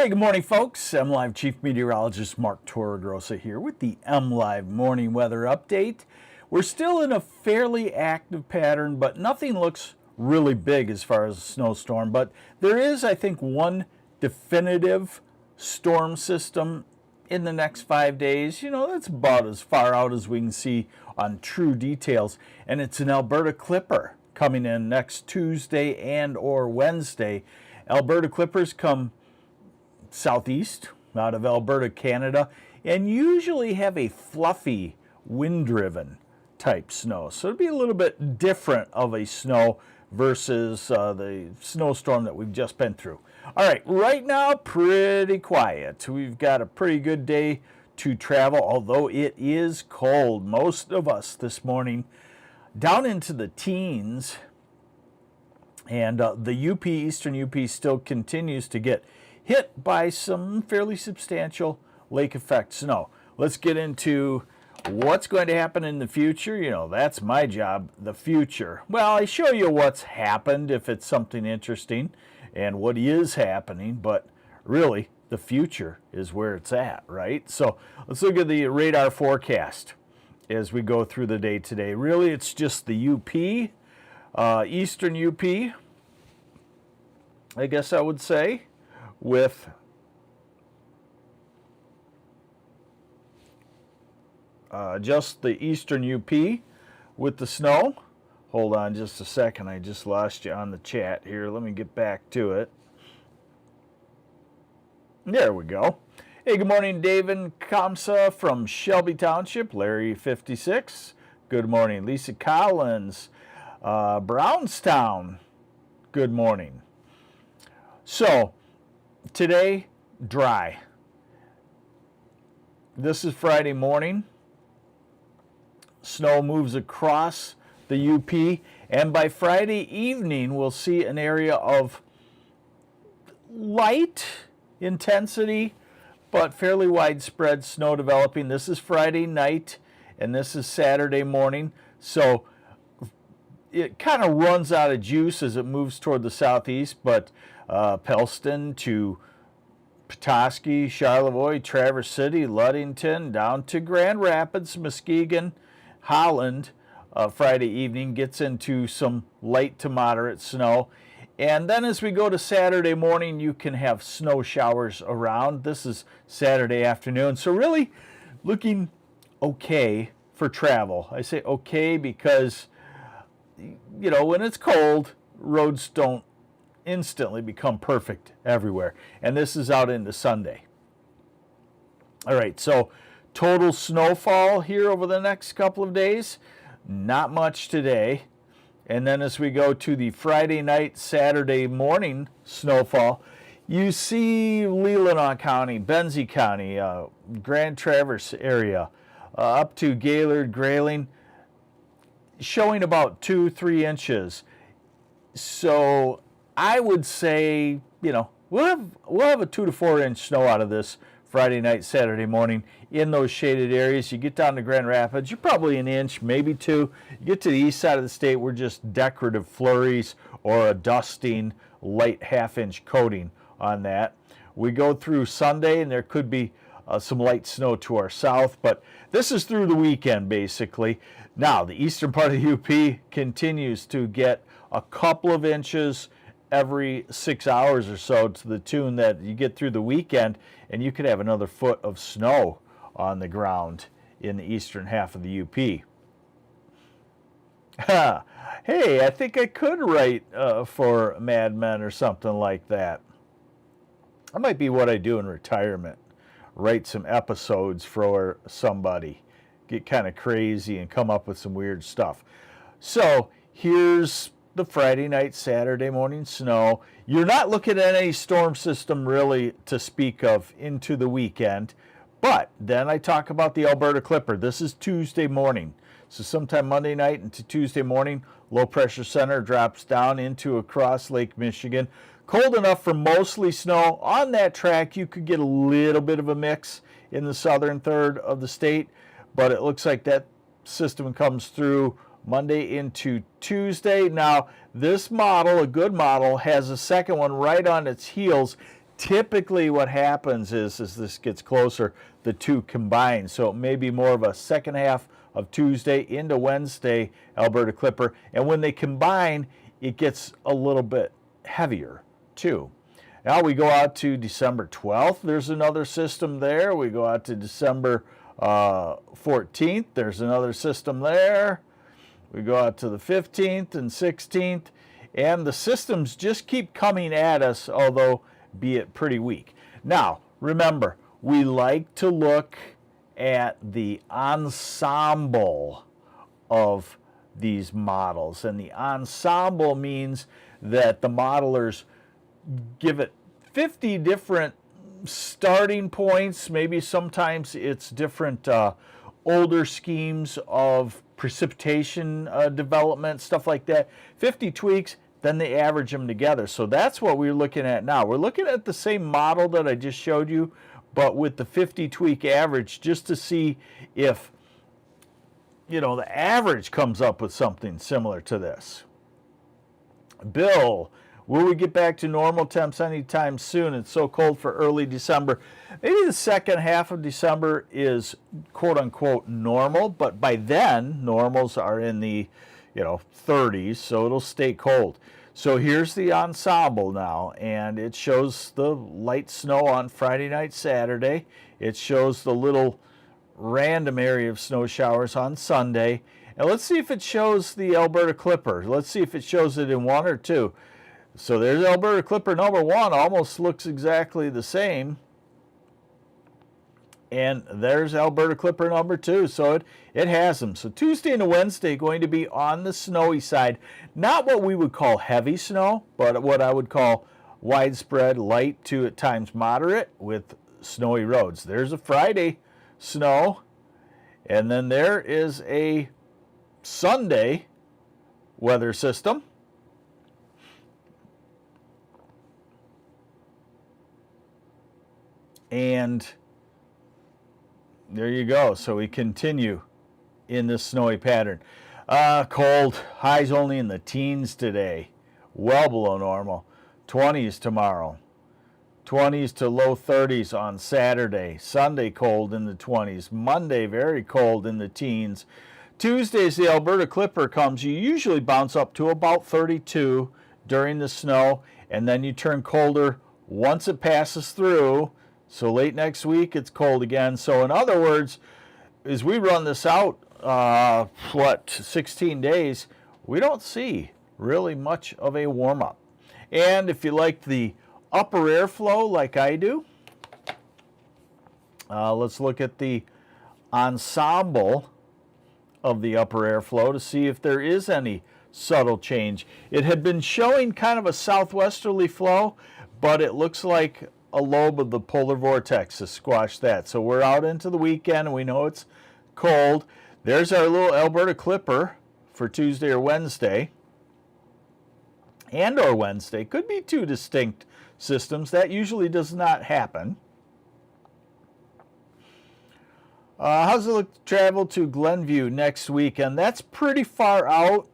Hey, good morning, folks. MLive Chief Meteorologist Mark Torregrossa here with the MLive Morning Weather Update. We're still in a fairly active pattern, but nothing looks really big as far as a snowstorm. But there is, I think, one definitive storm system in the next 5 days. You know, that's about as far out as we can see on true details. And it's an Alberta Clipper coming in next Tuesday and or Wednesday. Alberta Clippers come southeast out of Alberta, Canada, and usually have a fluffy, wind-driven type snow. So it'd be a little bit different of a snow versus the snowstorm that we've just been through. All right, right now, pretty quiet. We've got a pretty good day to travel, although it is cold. Most of us this morning down into the teens, and the UP, Eastern UP, still continues to get hit by some fairly substantial lake effect snow. Let's get into what's going to happen in the future. You know, that's my job, the future. Well, I show you what's happened if it's something interesting and what is happening, but really the future is where it's at, right? So let's look at the radar forecast as we go through the day today. Really, it's just the UP, Eastern UP, I guess I would say, with just the Eastern UP with the snow. Hold on just a second. I just lost you on the chat here. Let me get back to it. There we go. Hey, good morning, David Kamsa from Shelby Township. Larry 56. Good morning. Lisa Collins, Brownstown. Good morning. So, today, dry. This is Friday morning. Snow moves across the UP, and by Friday evening, we'll see an area of light intensity, but fairly widespread snow developing. This is Friday night, and this is Saturday morning. So it kind of runs out of juice as it moves toward the southeast, but Pellston to Petoskey, Charlevoix, Traverse City, Ludington, down to Grand Rapids, Muskegon, Holland, Friday evening gets into some light to moderate snow. And then as we go to Saturday morning, you can have snow showers around. This is Saturday afternoon. So really looking okay for travel. I say okay because, you know, when it's cold, roads don't instantly become perfect everywhere. And this is out into Sunday. All right, so total snowfall here over the next couple of days. Not much today. And then as we go to the Friday night, Saturday morning snowfall, you see Leelanau County, Benzie County, Grand Traverse area, up to Gaylord, Grayling, showing about 2-3 inches. So I would say, you know, we'll have a 2 to 4 inch snow out of this Friday night, Saturday morning in those shaded areas. You get down to Grand Rapids, you're probably an inch, maybe 2. You get to the east side of the state, we're just decorative flurries or a dusting, light half-inch coating on that. We go through Sunday, and there could be some light snow to our south, but this is through the weekend, basically. Now, the eastern part of the UP continues to get a couple of inches every 6 hours or so, to the tune that you get through the weekend, and you could have another foot of snow on the ground in the eastern half of the UP. Hey, I think I could write for Mad Men or something like that. That might be what I do in retirement. Write some episodes for somebody. Get kind of crazy and come up with some weird stuff. So here's the Friday night, Saturday morning snow. You're not looking at any storm system really to speak of into the weekend. But then I talk about the Alberta Clipper. This is Tuesday morning. So sometime Monday night into Tuesday morning, low pressure center drops down into across Lake Michigan. Cold enough for mostly snow. On that track, you could get a little bit of a mix in the southern third of the state, but it looks like that system comes through Monday into Tuesday. Now, this model, a good model, has a second one right on its heels. Typically what happens is as this gets closer, the two combine. So it may be more of a second half of Tuesday into Wednesday, Alberta Clipper. And when they combine, it gets a little bit heavier too. Now we go out to December 12th. There's another system there. We go out to December 14th. There's another system there. We go out to the 15th and 16th. And the systems just keep coming at us, although be it pretty weak. Now, remember, we like to look at the ensemble of these models. And the ensemble means that the modelers give it 50 different starting points. Maybe sometimes it's different older schemes of precipitation development, stuff like that. 50 tweaks, then they average them together. So that's what we're looking at now. We're looking at the same model that I just showed you, but with the 50 tweak average, just to see if, you know, the average comes up with something similar to this. Bill, will we get back to normal temps anytime soon? It's so cold for early December. Maybe the second half of December is quote unquote normal, but by then normals are in the 30s, so it'll stay cold. So here's the ensemble now, and it shows the light snow on Friday night, Saturday. It shows the little random area of snow showers on Sunday. And let's see if it shows the Alberta Clipper. Let's see if it shows it in 1 or 2. So there's Alberta Clipper number 1, almost looks exactly the same. And there's Alberta Clipper number 2, so it has them. So Tuesday and Wednesday going to be on the snowy side. Not what we would call heavy snow, but what I would call widespread, light to at times moderate with snowy roads. There's a Friday snow, and then there is a Sunday weather system. And there you go. So we continue in this snowy pattern. Cold. Highs only in the teens today. Well below normal. 20s tomorrow. 20s to low 30s on Saturday. Sunday cold in the 20s. Monday very cold in the teens. Tuesdays the Alberta Clipper comes. You usually bounce up to about 32 during the snow. And then you turn colder once it passes through. So late next week, it's cold again. So in other words, as we run this out, 16 days, we don't see really much of a warm-up. And if you like the upper airflow like I do, let's look at the ensemble of the upper airflow to see if there is any subtle change. It had been showing kind of a southwesterly flow, but it looks like a lobe of the polar vortex has squashed that. So we're out into the weekend and we know it's cold. There's our little Alberta Clipper for Tuesday or Wednesday. And or Wednesday. Could be 2 distinct systems. That usually does not happen. How's it look to travel to Glenview next weekend? That's pretty far out.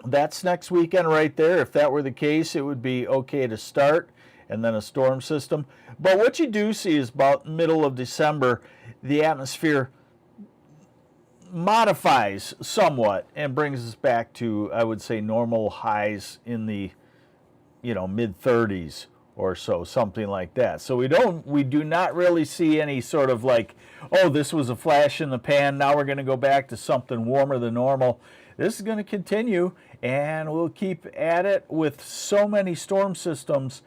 That's next weekend right there. If that were the case, it would be okay to start and then a storm system. But what you do see is about middle of December, the atmosphere modifies somewhat and brings us back to, I would say, normal highs in the, mid 30s or so, something like that. So we do not really see any sort of like, oh, this was a flash in the pan, now we're going to go back to something warmer than normal. This is going to continue, and we'll keep at it with so many storm systems.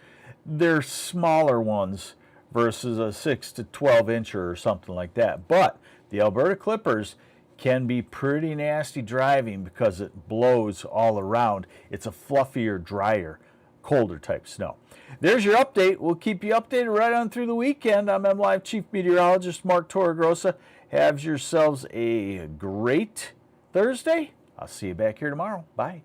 They're smaller ones versus a 6 to 12 incher or something like that. But the Alberta Clippers can be pretty nasty driving because it blows all around. It's a fluffier, drier, colder type snow. There's your update. We'll keep you updated right on through the weekend. I'm MLive Chief Meteorologist Mark Torregrossa. Have yourselves a great Thursday. I'll see you back here tomorrow. Bye.